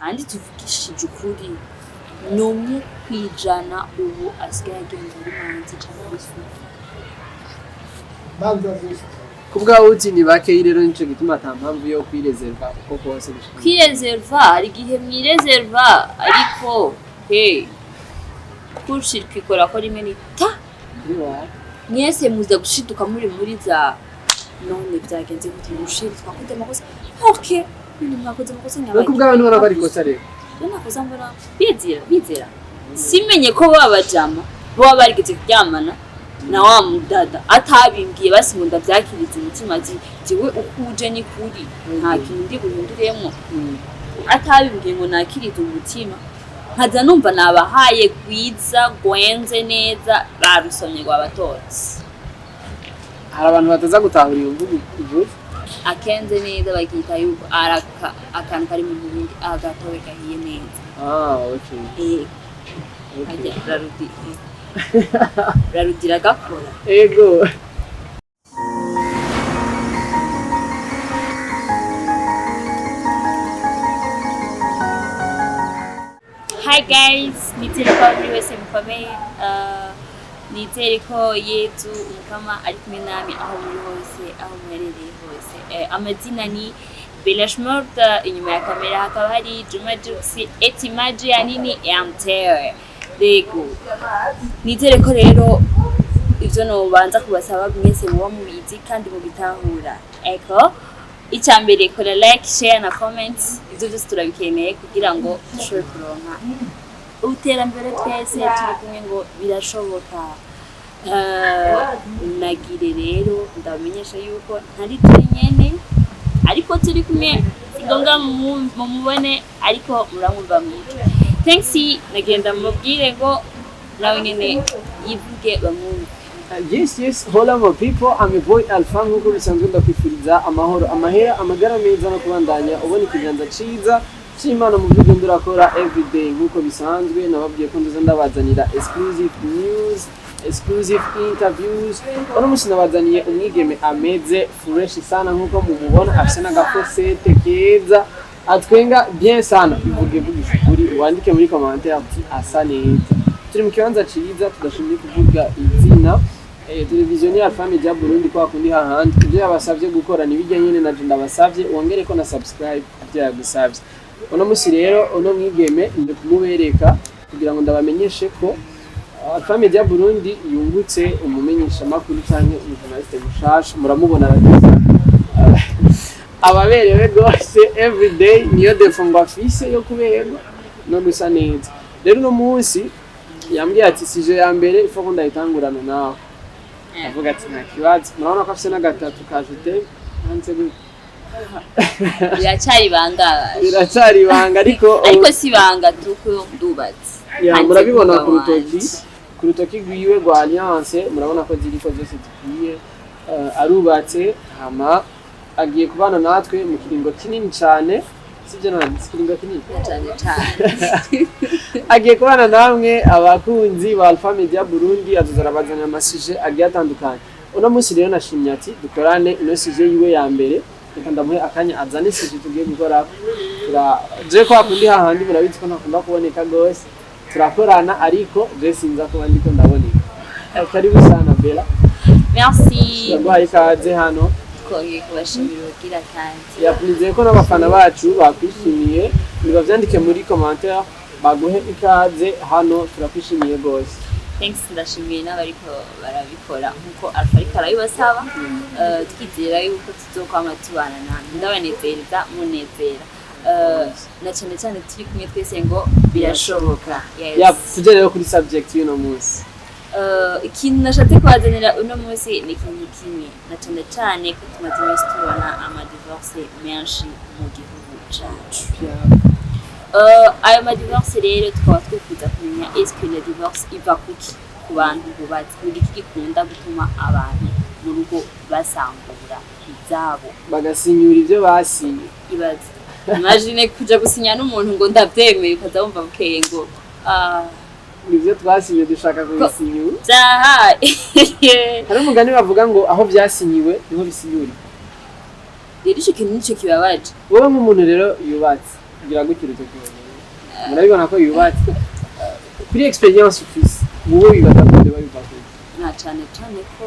kandi tuvugishije ukuri n'umwe kwijana ubu asigaye agenda ari manzi cyangwa bisuka kubwa uti ni bake rero nico gituma ata mpamvu yo kwireserva uko kose gushika kwireserva hari gihe mwireserva ariko kurshira kwikora ko rimwe ni ta mwese muza gushiduka muri za none byagenze gute mushiri twakoze amakosa okay ni mwakoze amakosa nyabaye kubwa abantu bari kosa rero nakoza mbona bizera simenye ko babajama bo barigeze kuryamana na wa mudada atabimbwiye basi ngo ndavyakiriza umutima jiwe ukuje ni kuri nta kintu ndi guhinduremo atabimbwiye ngo nakiriza umutima nkaza numva nabahaye gwiza gwenze neza barusomye gwa batotsi hari abantu bataza gutahura iyo mvugo ivuze akenze neza bagita yuko akantu kari mu bindi agatowe gahiye neza okay ajya rarudira gakora ego Hi guys, nizere ko buri wese mukomeye nizere ko Yezu umukama ari kumwe nami aho muri hose aho mwerereye hose amazina ni Bella Shmurda inyuma ya kamera hakaba hari Juma Juxi Etimaji yanini Amter Dego nizere ko rero ivyo no banza kubasaba mwese muba mubizi kandi mubitahura eko icyambere kora like share na comments ivyo byose turabikeneye kugira ngo dushobore kuronka uterambere twese turi kumwe ngo birashoboka nagire rero ndamenyesha yuko ntari turi nyene ariko turi kumwe sigonga mumubone ariko muramumva mwije thanks nagenda mubwire ngo nawe nyene yivuge bamwumve yes hola my people I'm a boy Alpha nkuko bisanzwe ndakwifuriza amahoro amahera amagara meza no kubandanya ubona ikiganza ciza cy'Imana mu byo ndurakora everyday nkuko bisanzwe nababwiye ko nduza ndabazanira exclusive news exclusive interviews ono musi nabazaniye umwigeme ameze fresh sana nkuko mumubona afise n'agafosete keza atwenga bien sana bivuge kuri wandike muri commentaire ati asa neza turi mu kibanza ciza tudashimye kuvuga izina televiziyo ya Alpha Media Burundi kwa kundi hahandi ibyo yabasavye gukora nibijya nyine na je ndabasavye wongere ko na subscribe ibyo yagusavye ono musi rero ono mwigeme ndi kumubereka kugira ngo ndabamenyeshe ko Alpha Media Burundi yungutse umumenyesha makuru cyane umujournaliste mushasha muramubona aragize ababerewe gose everyday niyo defungwa afise yo kuberwa no gusa neza rero no munsi yambwiye ati sije ya mbere ifo ko ndayitangurana nawe avuga ati nta kibazo murabona ko afise n'agatatu kajute hanze biracyari banga ariko si banga tuko ndubatse ya murabibona ku rutoki rwiwe rwa Alliance murabona ko ziriko zose zikwiye arubatse hama agiye kubana natwe mu kiringo kinini cyane sibyo nani kiringo kinini cyane agiye kubana namwe abakunzi ba Alpha Media Burundi azozarabazanya amasije agiye atandukanye uno munsi rero nashimye ati dukorane ino sije yiwe ya mbere reka ndamuhe akanya azane sije tugiye gukora je ko akundi hahandi murabizi ko ntakunda kuboneka gose turakorana ariko je sinza kuba ndiko ndaboneka karibu sana Bella merci ndabaye kaze hano kubashimira ugira kandi yapnize ko n'abafana bacu bakwishimiye nibavyandike muri commentaire baguhe ikaze hano turakwishimiye gose thanks ndashimiye n'abariko barabikora nkuko Alpha ariko arabibasaba twizera yuko tuzokwama tubana namwe ndabanezereza munezera na cyane turi kumwe twese ngo birashoboka tujye rero kuri subject y'uno munsi ikintu nashatse kubazanira uno munsi ni ikintu kimwe na cyane ko tumaze iminsi tubona amadivorce menshi mu gihugu cyacu ayo madivorce rero tukaba twifuza kumenya est-ce la divorce iva ku bantu bubatse ni iki gikunda gutuma abantu mu rugo basangura ibyabo bagasinyura ibyo basinye ibaze imagine kuja gusinya n'umuntu ngo ndabyemeye ukaza wumva bukeye ngo nivyo twasinye dushaka kubisinyura hari umugani bavuga ngo aho byasinyiwe niho bisinyura rero ico kintu nico kibabaje wowe nk'umuntu rero yubatse kugira gutyo urutoki murabibona ko yubatse kuri experience ufise wowe wibaza ko biba bivako nta cyane ko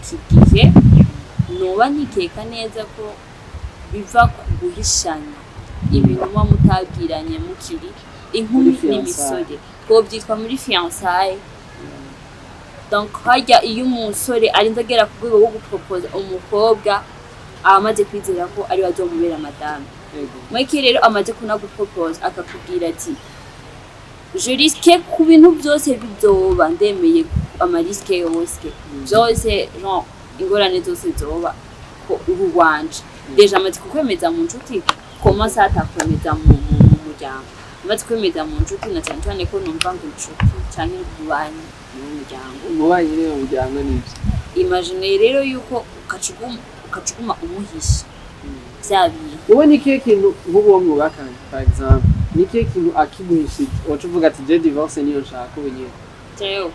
kigihe noba nikeka neza ko biva ku guhishanya ibintu muba mutabwiranye mukiri inkumi n'imisore twobyitwa muri fiançailles donc hajya iyo umusore arinze agera ku rwego rwo gupropoza umukobwa amaze kwizera ko ari bazomubera madame mweke rero amaze kunagupropose akakubwira ati je risque ku bintu byose bizoba ndemeye amariske yose byose genre ingorane zose zoba ko ubu wanje deja amaze kukwemeza mu nshuti koma satakwemeza mu muryango amaze kwemeza mu nshuti na cyane ko numva ngo inshuti cyangwa ububanye mu muryango umubanye rero mu muryango nibyo imagine rero yuko ukacuguma umuhisha byabiye wowe ni kihe kintu nk'uwo mwubakanye par exemple ni kihe kintu akiguhishije wacu uvuga ati je divorce niyo nshaka ubu nyine Teo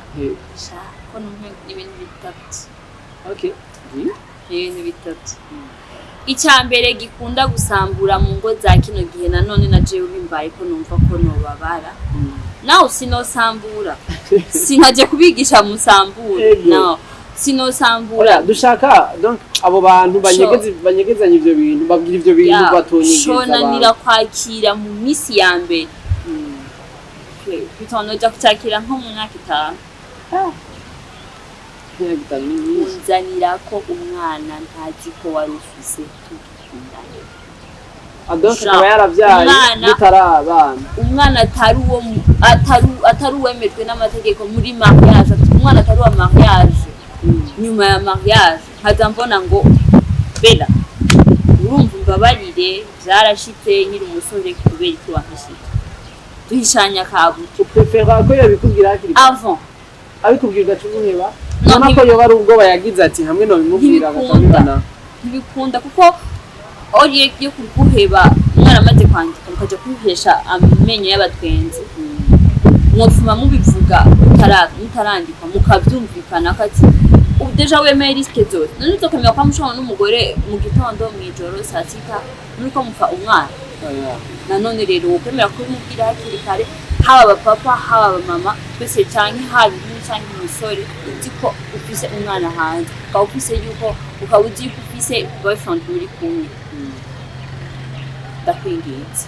shaka numwe ibintu bitatu okay ibintu bitatu icyambere gikunda gusambura mu ngo za kino gihe nanone na jewe bimbaye ko numva ko nobabara nawe sinosambura sinkaje kubigisha musambura no sinosambura dushaka donc abo bantu banyegezanya ivyo bintu babwira ivyo bintu batonyegeza shona nira kwakira mu misi ya mbere bitonoja kutakira nko mu mwaka itanu unzanira ko umwana ntazi ko wari ufise tukikundanye donc aba yaravyaye bitarabana umwana atari uwemejwe n'amategeko muri mariage umwana atari wa mariage nyuma ya mariage nkaza mbona ngo bela urumva mbabarire byarashitse nyiri umusore kubera ko wahishije duhishanya kabu prefera ko yabikubwira hakiri avant abikubwira cyumuheba none ko yoba ari ubwo bayagize ati hamwe no bimubwira agatubana ntibikunda kuko oriye yo kuguheba umwana amaze kwandika mukaje kwihesha amenyo y'abatwenzi mwofuma mubivuga mutarandika mukabyumvikana kati ubu deja wemeye risque zose none uzokamenya kwa mushana n'umugore mu gitondo mu ijoro saa sita nuko mufa umwana nanone rero ukwemera ko mubwira hakiri kare haba abapapa haba abamama twese cyane haba inkumi cyangwa umusore uzi ko ufise umwana hanze ukaba ufise yuko ukaba uzi ko ufise boyfriend muri kumwe ndakwinginze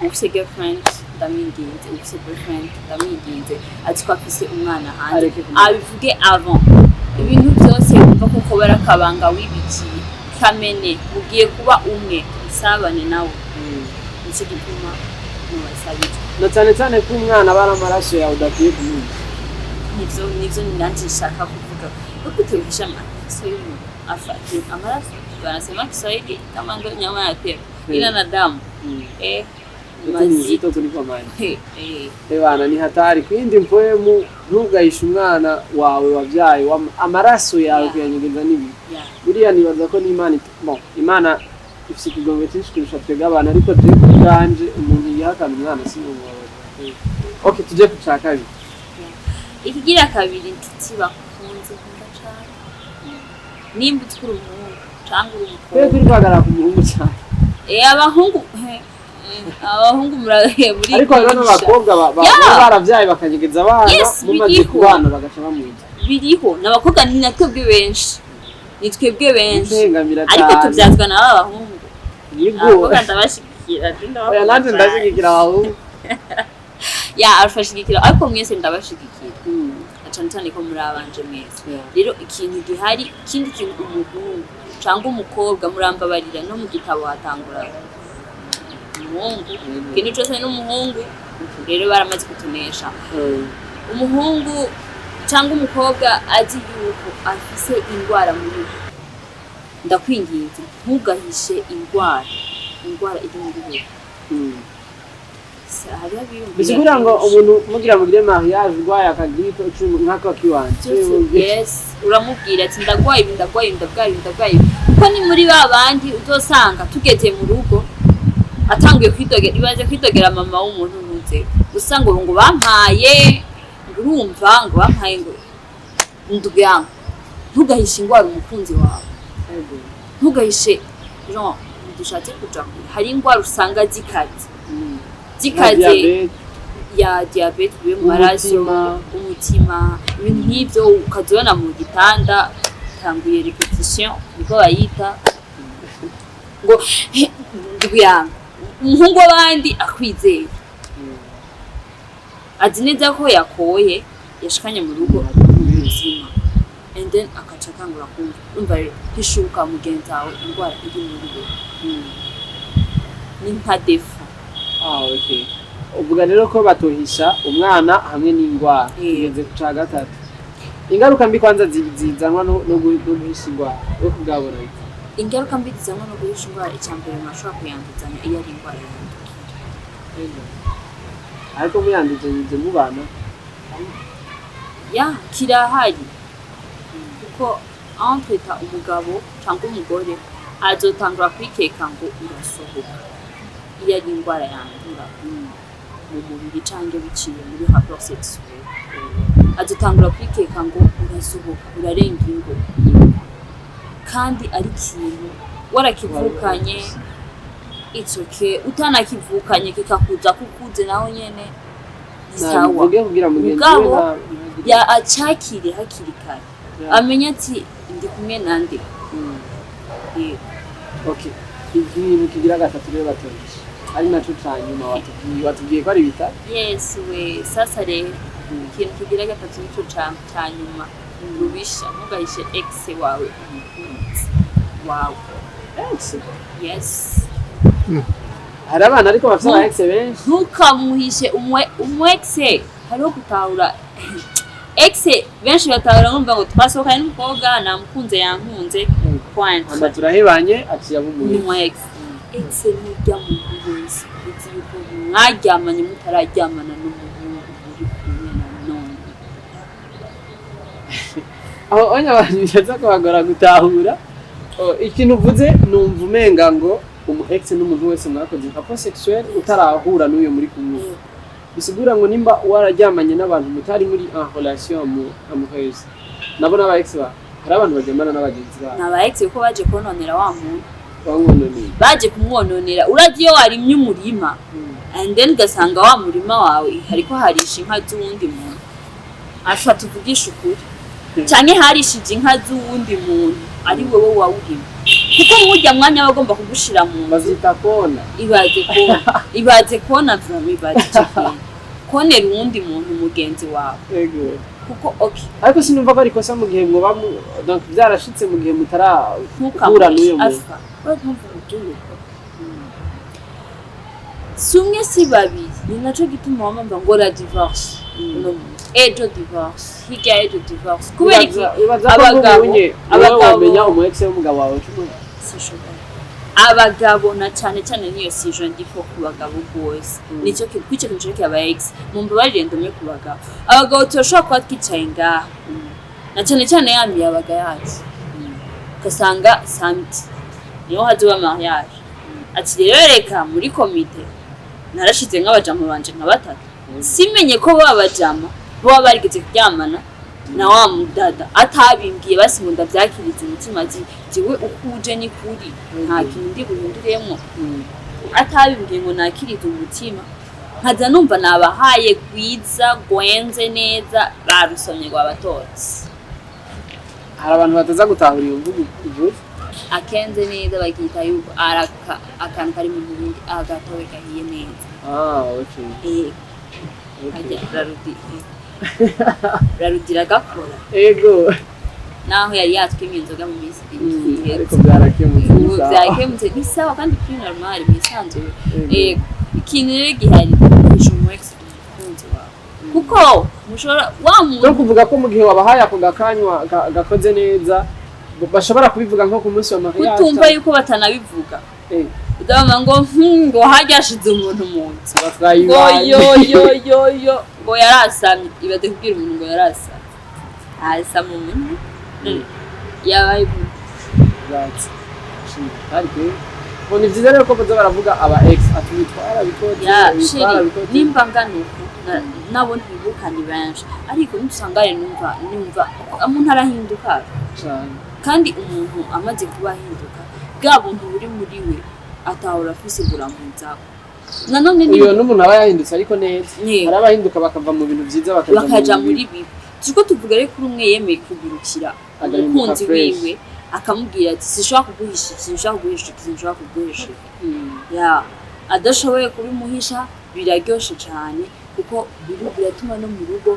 ufise girlfriend ndamwinginze ufise boyfriend ndamwinginze ati ko afise umwana hanze abivuge avant ibintu byose wumva ko kobera kabanga wibikiye kamene mugiye kuba umwe usabane nawe nicyo gituma nubasabira na cyane ko umwana bara amaraso yawe udakiye kumenya nivyo ninanje shaka kuvuga ukutevisha amaraso y'umuntu afate amaraso wanasema Kiswahili kama ndo nyama ya tembo ila na damu mazito kuliko maji bana ni hatari kwindi mpwemu ntugahisha umwana wawe wavyaye amaraso yawe kuyanyegeza nibi buriya nibaza ko n'Imana Imana ifise ikigongo cyinshi kurusha twebwe abana ariko turi kuganje umuntu yihakana umwana si umubabaza okay tuje kuca kabiri ikigira kabiri inshuti bakunze nkunda cyane nimba utkuru umuhungu cyangwa umukobwa kuri kwagara ku muhungu cyane abahungu muri ariko hano abakobwa baravyaye bakanyegeza abana mumaze kubana bagaca bamuza biriho n'abakobwa ni natwebwe benshi nitwebwe benshi ariko tubyazwa na abahungu abakobwa ndabashigikira nanje ndashigikira abahungu arafashigikira ariko mwese ndabashigikira cyane ko muri abanje mwese rero ikintu gihari ikindi kintu umuhungu cyangwa umukobwa murambabarira no mu gitabo hatangura umuhungu ikintu cyose n'umuhungu rero baramaze kutunesha umuhungu cyangwa umukobwa azi yuko afise indwara muri ndakwinginze ntugahishe indwara iri muri we bisigura ngo umuntu mugira mugire mariage urwaye akagripe nk'aka kiwanje yes uramubwira ati ndagwaye kuko ni muri babandi uzosanga tugeze mu rugo atanguye kwidogera mama w'umuntu ntuze usanga ngo bampaye urumva ngo bampaye ngo ndugango ntugahishe indwara umukunzi wawe ntugahishe dushatse kuja hari ingwara usanga zikaze ya diabete bibe mu maraso umutima ibintu nk'ibyo ukazibona mu gitanda tanguye repetition niko bayita ngo nduyanga umuhungu w'abandi akwizeye azi neza ko yakoye yashikanye mu rugo ubuzima and then akaca akangura kumva umva hishuka mugenzi wawe indwara iri mu rugo ni nka defu okay uvuga rero ko batohisha umwana hamwe n'indwara tugeze ku ca gatatu ingaruka mbi kwanza zizanwa no guhisha indwara yo kubwabona ingaruka mbi zizanwa no guhisha indwara icyambere mwashobora kuyanduzanya iyo ari indwara yandukira ariko muyanduzanyije mu bana ya kirahari kuko antwita umugabo cyangwa umugore azotangura kwikeka ngo urasohoka iyo ari indwara yandura mu mubiri cyangwa biciye muri rapport sexuel azotangura kwikeka ngo urasohoka urarenga ingo kandi ari ikintu warakivukanye it's okay utanakivukanye kikakuza kukuze naho nyene isawa mugabo ya acakire hakiri kare amenya ati ndi kumwe nande okay ibintu kigira gatatu rero batorisha ari naco cyanyuma watubwiye ko ari bitatu yes we sasa rero ikintu kigira gatatu nico cyanyuma rubisha ntugahishe ex wawe wow ex yes hari abana ariko bafite ex benshi ntukamuhishe ex hariho gutahura ex benshi batahura ngumva ngo twasohokanye n'umukobwa namukunze yankunze point amba turahebanye ati yabumuntu ex n'ijya mu wese uzi yuko mwaryamanye mutararyamana n'umuhungu uri kumwe na none aho onye abantu bicaza kubagora gutahura ikintu uvuze numva umenga ngo umu ex n'umuntu wese mwakoze rapport sexuel utarahura n'uyo muri kumwe bisigura ngo nimba wararyamanye n'abantu mutari muri en relation amoureuse nabo n'aba ex ba hari abantu baryamana n'abagenzi babo n'aba ex ko baje kononera wa muntu bamwononera baje kumwononera uragiye warimye umurima and then gasanga wa murima wawe hariko harisha inka z'uwundi muntu ashaka tuvugisha ukuri cyane harishije inka z'uwundi muntu ari wowe wawurima kuko mujya mwanya bagomba kugushira mu bazita kona ibaze kona vraiment ibaze konera uwundi muntu mugenzi wawe yego kuko okay ariko sinumva ko ari kosa mu gihe mwoba donc byarashitse mu gihe mutarahura n'uyo muntu sumwe si babiri ni naco gituma wamamba ngo la divorce no ejo divorce higa ejo divorce kubera iki abagabo bamenya umu ex w'umugabo wawe cyumwe abagabo na cyane niyo sijo ndiko ku bagabo bose nicyo kwice kintu cyaba ex mumba barendo me ku bagabo abagabo turashobora kwa twicaye ngaha na cyane yambiye abaga yacu kasanga samedi niho hazuba mariage ati rero reka muri komite narashize nk'abajama banje nka batatu simenye ko babajama bo barigeze kuryamana na wa mudada atabimbwiye basi munda byakiriza umutima jiwe ukuje ni kuri nta kintu ndi buhinduremo atabimbwiye ngo nakiriza umutima nkaza numva nabahaye gwiza gwenze neza barusomye gwa batotsi hari abantu bataza gutahura iyo mvugo ivuze akenze neza bagita yuko araka akantu kari mu mubiri agatowe gahiye neza okay ajya rarudira gakora ego naho yari yatwimye inzoga mu minsi ariko byarakemutse ni sawa kandi kuri normal bisanzwe ikintu rero gihari mu ex kunzi wawe kuko mushobora no kuvuga ko mu gihe wabahaye ako gakanywa gakoze neza bashobora kubivuga nko ku munsi wa mariage kutumva yuko batanabivuga udama ngo hajyashize umuntu munsi ngo yarasamye ibade kubwira umuntu ngo yarasamye asama umuntu yabaye that's ariko ni byiza rero ko baza baravuga aba ex atwitwara bikoze nimba nganuko nabo ntibukanye benshi ariko ntusangare numva umuntu arahinduka cyane kandi umuntu amaze kuba ahinduka bwa buntu buri muri we atahora afise buramuza nanone uyo n'umuntu aba yahindutse ariko neza Ne. hari abahinduka bakava mu bintu vyiza bakaja muri bibi turiko tuvuga rero kuri umwe yemeye kugurukira Agahinduka umukunzi fresh. wiwe akamubwira ati sinshobora kuguhisha sinshobora kuguhisha ya adashoboye kubimuhisha biraryoshe cyane kuko biratuma no mu rugo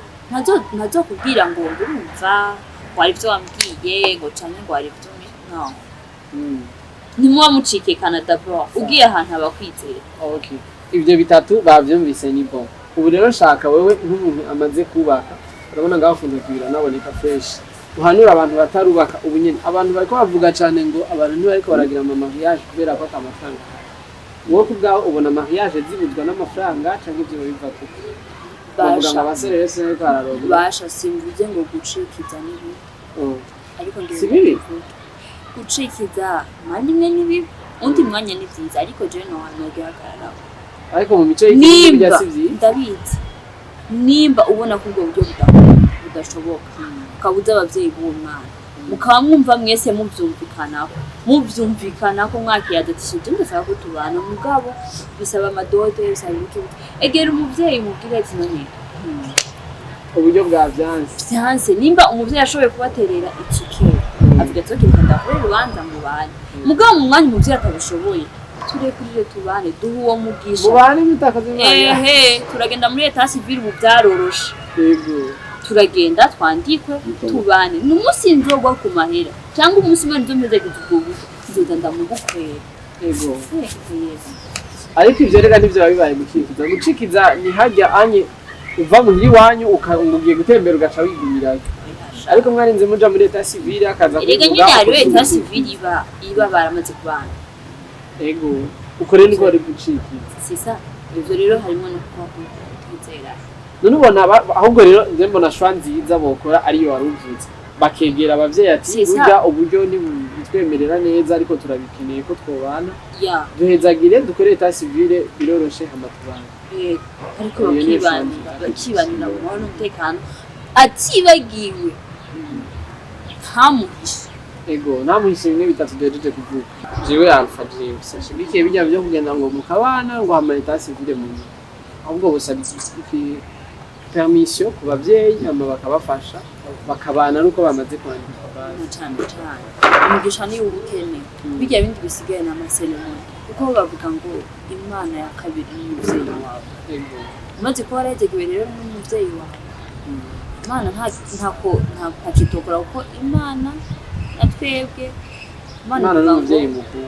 ntazokubwira ngo urumva wari ibyo wambwiye ngo cyane ngo wari ibyo no ntimuba mucike Canada bro ugiye ahantu abakwizera okay ibyo bitatu bavyumvise ni bon ubu rero shaka wewe nk'umuntu amaze kubaka urabona ngaho funze kwira naboneka fresh uhanura abantu batarubaka ubu nyene abantu bariko bavuga cyane ngo abantu ntibariko baragira mariage kubera ko amafaranga wowe kubwaho ubona mariage zibuzwa n'amafaranga cyangwa ibyo biva kuko bavuga ngo abasore rese ariko araroga basha simvuze ngo gucikiza nibi ariko si bibi gucikiza mani mwe nibi undi mwanya ni byiza ariko je no hano gihagarara ariko mu mico y'ikindi bya sivyi ndabizi nimba ubona ko ubwo buryo budashoboka kabuza abavyeyi b'umwana mukaba mwumva mwese muvyumvikana ko mwakiyaza tishije ndasaba ko tubana mugabo bisaba amadote bisaba iki egera umuvyeyi mubwire ati none uburyo bwa vyanse nimba umuvyeyi ashoboye kubaterera itike avuga ati okay ndakore rubanza mu bana mugabo mu mwanya umuvyeyi atabishoboye turekurire tubane duha uwo mugisha mubane mutakaze mwanya turagenda muri leta civile ubu byaroroshe yego turagenda twandikwe tubane n'umunsi nzogwa ku mahera cyangwa umunsi mwe nzomeze kutugubu nzoza ndamugukwera yego ariko ivyo rega ntivyo babibaye gucikiza ni hajya anye uva mu wanyu ukangugiye gutembera ugaca wigumirayo ariko mwarinze muja muri leta civile akaza kuvuga rega nyine ari leta civile iba baramaze kubana yego ukore niko ari gucikiza sisa ivyo rero harimo no kwizera none ubona ahubwo rero nze mbona shwa nziza bokora ariyo waruvutse bakegera abavyeyi ati burya uburyo ni bitwemerera neza ariko turabikeneye ko twobana duhezagire dukore leta civile biroroshe amatubana ariko bakibanira mu mahoro n'umutekano atibagiwe ntamuhishe ego ntamuhishe bimwe bitatu duhejeje kuvuga jewe Alpha James shigikiye bijya byo kugenda ngo mukabana ngo hama leta civile mu ahubwo busaba permission ku bavyeyi ama bakabafasha bakabana nuko bamaze kwandika cyane umugisha ni ubukene bijya bindi bisigaye na maseremoni kuko bavuga ngo imana ya kabiri y'umuvyeyi wawe maze ko waragegewe rero n'umuvyeyi wawe imana nta kitokora kuko imana natwebwe imana n'umuvyeyi mukuru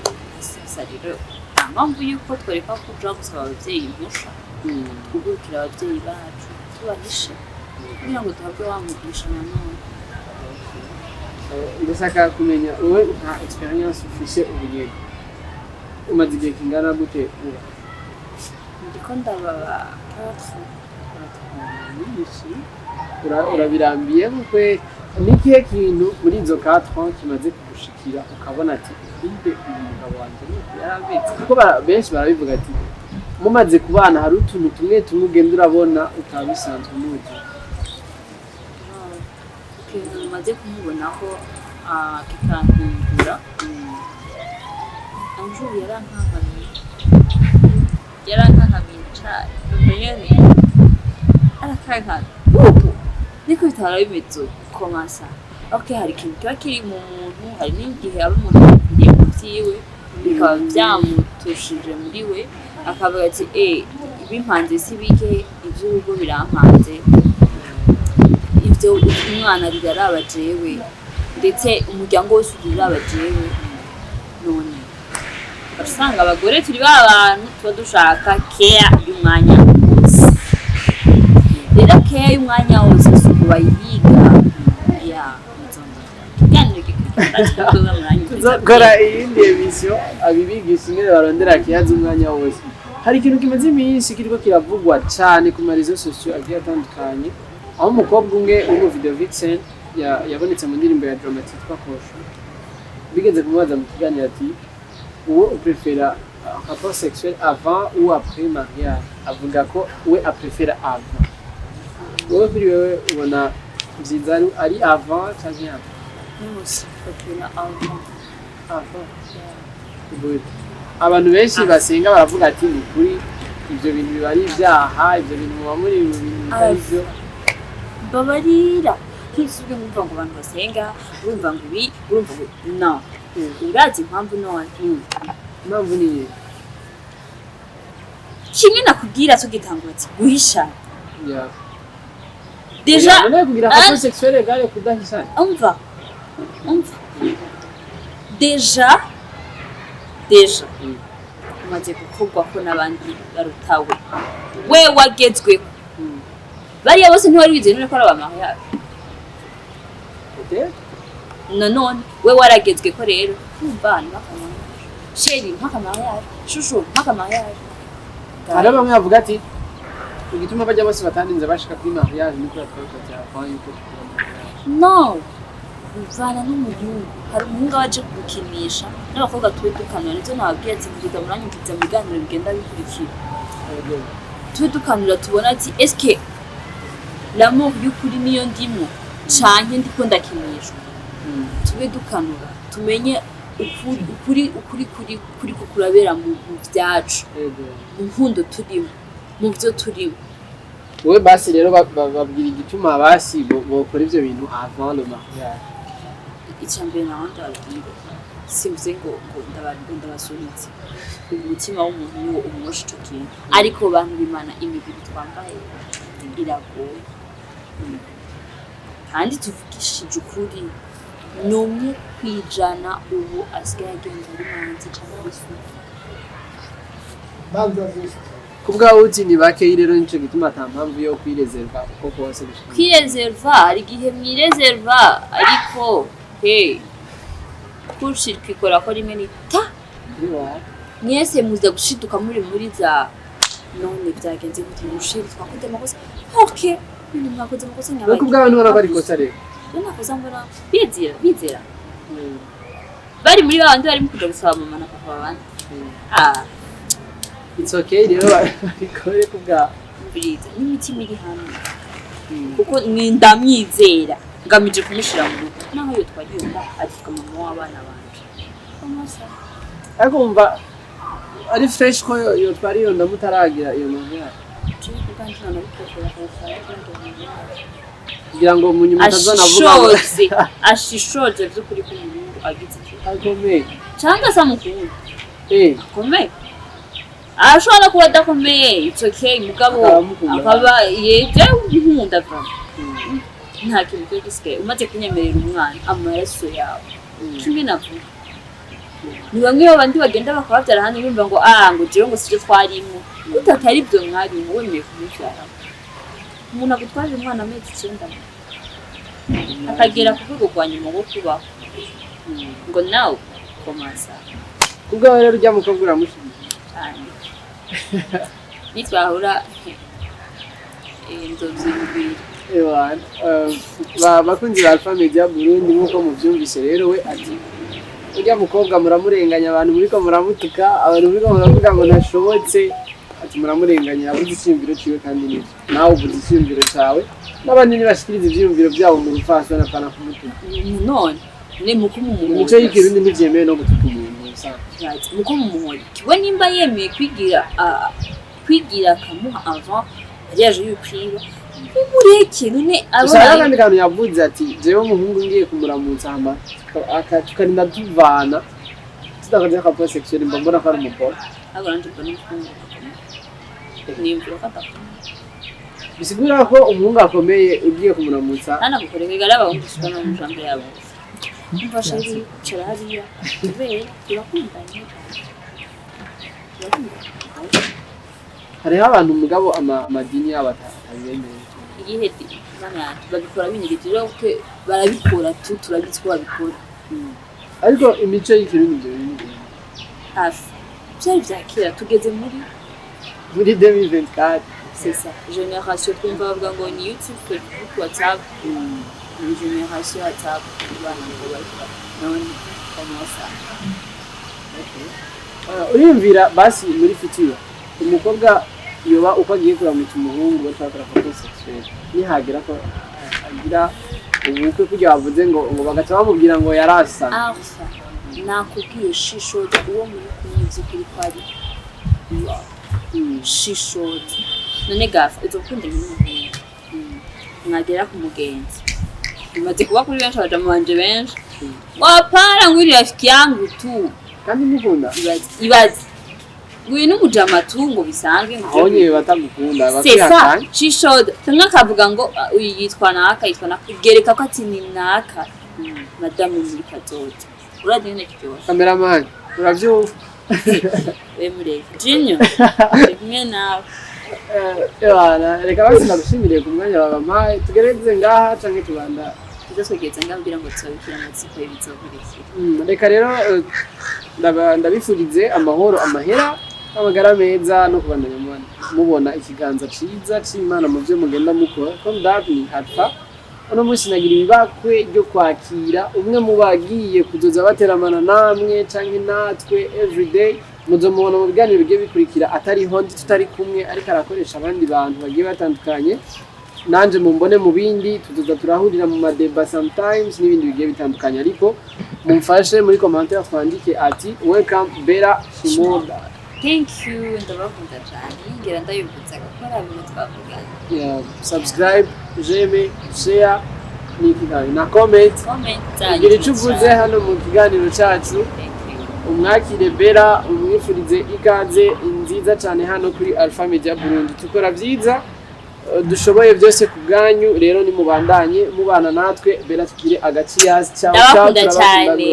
rero nta mpamvu yuko twereka ko tuja gusaba abavyeyi impusha tugurukira abavyeyi bacu tubahishe kugira ngo tuhabwe wamugisha nanone ndashaka kumenya wowe nta experience ufise ubugeni umaze igihe kingana gute uba ndiko ndababa urabirambiye kwe nikihe kintu muri izo 4 ans kimaze kugushikira ukabona ati mbe umugabo wanje yarabetse kuko benshi barabivuga ati mumaze kubana hari utuntu tumwe ugenda urabona utabisanzwe muzi maze kumubonaho kikantungura anjuru yarankakamiye cyane mbere arakaka niko bitara bimeze komasa okay hari ikintu kiba kiri mu muntu hari n'igihe aba umuntu yagiye mu vyiwe bikaba byamutushije muri we akavuga ati ibimpanze si bike ivy'urugo birampanze ivyo umwana riraraba jewe ndetse umuryango wose uraraba jewe none basanga abagore turi abantu tuba dushaka care y'umwanya wose rero care y'umwanya wose sukuba yiga ya tuzakora iyindi emission abibigisha ingene barondera kiyaza umwanya wose hari ikintu kimaze iminsi kiriko kiravugwa cyane ku marezo sociaux agiye atandukanye aho umukobwa umwe uri mu video vixen yabonetse mu ndirimbo ya Dramatic Pakosho bigeze kumubaza mu kiganiro ati uwo uprefera rapport sexuel avant ou après mariage avuga ko we aprefera avant wowe kuri wewe ubona byiza ari avant cyangwa Nous, faut que avant. Avant. Good. abantu benshi basenga baravuga ati ni kuri ibyo bintu biba ari ibyaha, ibyo bintu muba muri mu bintu bitari byo. Babarira ntusubwe ngumva ngo abantu basenga urumva ngo ibi urumva ngo no urazi impamvu none impamvu ni iyi kimwe nakubwira tugitangura ati guhisha deja kugira ko sexuel egale kudahishana umva deja umaze gukorwa ko n'abandi barutawe we wagezweho bariya bose ntiwari wizeye none ko ari abamahari none we waragezwe ko rero umva ntakamahari sheri ntakamahari shushu ntakamahari hari bamwe bavuga ati igituma bajya bose batandinze bashika kuri mariage niko yatwaka cyafanye ko no mvana n'umuhungu hari umuhungu waje kugukinisha n'abakobwa tuwe dukanura nivyo nababwiye ati ngiza muranyumviza mu biganiro bigenda bikurikira tuwe dukanura tubona ati eske l'amour y'ukuri niyo ndimo canke ndiko ndakinishwa tuwe dukanura tumenye ukuri kukurabera mu vyacu mu nkundo turimo mu vyo turimo. Wowe basi rero babwira igituma basi bokora ivyo bintu avant le mariage. Icyambere n'abandi babwira simvuze ngo ndabasunitse umutima w'umuntu niwo umwosha ico kintu ariko bantu bimana imibiri twambaye iragoye kandi tuvugishije ukuri numwe kwijana ubu asigaye agenda ari manzi cyangwa se kubwaho uti ni bakeyi rero nico gituma ata mpamvu yo kwirezerva uko kose gushika kwirezerva hari igihe mwirezerva ariko kushikikora ko rimwe ni ta mwese muza gushiduka muri za none byagenze gute mushiri twakoze amakosa okay ni mwakoze amakosa nyabaye kubwaho nora bari kosa rero nakoze mbona bizera bari muri bandi bari mukuja gusaba mama na papa babandi it's okay rero barikore kubwa mbiza n'imitima iri hamwe kuko ndamwizera ngamije kumushira mu rugo naho yo twagenda atika mama w'abana banje amasa ariko umva ari fresh ko yo twari yo ndamutaragira iyo mama kugira ngo munyuma tazana vuga ashishoje by'ukuri ko umuntu agize akomeye cyangwa se mukuru akomeye ashobora kuba adakomeye it's okay mugabo akaba yeje nkunda va nta kintu cyo gisike umaze kunyemerera umwana amaraso yawe kimwe navuga ni bamwe abandi bagenda bakababyara hano bumva ngo ngo jewe ngo sije twarimo utatari byo mwari mu wemeye kumubyara umuntu agutwaje umwana amezi 9 akagera ku rwego rwa nyuma rwo kubaho ngo nawe komasa kubwaho rero ujya mukobwa uramushyigikiye nitwahura ndozibwira bakunzi ba Alpha Media Burundi nkuko muvyumvise rero we ati ujya mukobwa muramurenganya abantu muriko muramutuka abantu muriko muravuga ngo ntashobotse ati muramurenganya abuze icyumviro ciwe kandi nivyo nawe ubuze icyumviro cawe n'abandi ntibashikiriza ivyumviro byabo mu rufaso na kana kumutuka none ne mukumu mu muco y'ikirundi ntivyemewe no gutuka umuntu usanzwe mukumu mu kiwe nimba yemeye kwigira kamuha avant yaje yukwiba umureke none abana kandi kantu yavuze ati jewe umuhungu ngiye kumuramutsa hamba tukarinda tuvana tudakaje ka pro sexuel mbona ko ari umukobwa agoranje mbona umuhungu nimvura kata bisigura ko umuhungu akomeye ugiye kumuramutsa ana gukoreka gara abahungu shikana mu jambo yabo mfasha ari charariya kubera turakundanye hariho abantu mugabo amadini yabo atabemeye igihe bana babikora binyigije rero ko barabikora turabitswa babikora ariko imico y'ikirundi byo bintu hafi byari byakira tugeze muri 2024 c'est ça génération twumva bavuga ngo ni YouTube Facebook WhatsApp ni génération WhatsApp bana ngo bariko none komosa uriyumvira basi muri future umukobwa yoba uko agiye kuramutsa umuhungu bashaka ko sexuel nihagera ko agira ubukwe kujya bavuze ngo bagaca bamubwira ngo yarasa nakubwiye shisho uwo muri kumwe by'ukuri ko ari shishoza none gafa uzokunda ibintu mwagera ku mugenzi bimaze kuba kuri benshi abaja mu banje benshi wapara ngwiri rafiki yangu tu kandi mukunda ibaze ngwino umujama tu ngo bisanzwe aho nyine batagukunda sesa shishoza tumwe akavuga ngo uyu yitwa naka gereka ko ati ni naka madame muri kazoza uradi nyine kiryoshye cameraman uravyumva Emureke Junior rimwe nawe reka basi nagushimire ku mwanya wabampaye tugereze ngaha canke tubanda twigeze ngambira ngo tsobikira amatsiko y'ibizogurikira reka rero ndabifurize amahoro amahera amagara meza no kubandanya mubona ikiganza ciza c'Imana mu byo mugenda mukora ko ndabni hatfa uno munsi nagira ibibakwe ryo kwakira umwe mu bagiye kuzoza bateramana namwe canke natwe everyday muzomubona mu biganiro bigiye bikurikira atari hondi tutari kumwe ariko arakoresha abandi bantu bagiye batandukanye nanje mumbone mu bindi tuzoza turahurira mu madeba sometimes n'ibindi bigiye bitandukanye ariko mumfashe muri commentaire twandike ati welcome Bella Shimoda. Thank you ndabakunda cyane ngira ndayibutsa gukora ibintu twavugana subscribe j'aime share na comment ngira icyo uvuze hano mu kiganiro cyacu umwakire Bella umwifurize ikaze nziza cyane hano kuri Alpha Media Burundi tukora byiza dushoboye byose ku bwanyu rero ni mubandanye mubana natwe Bella tugire agaciyazi cyane ndabakunda cyane.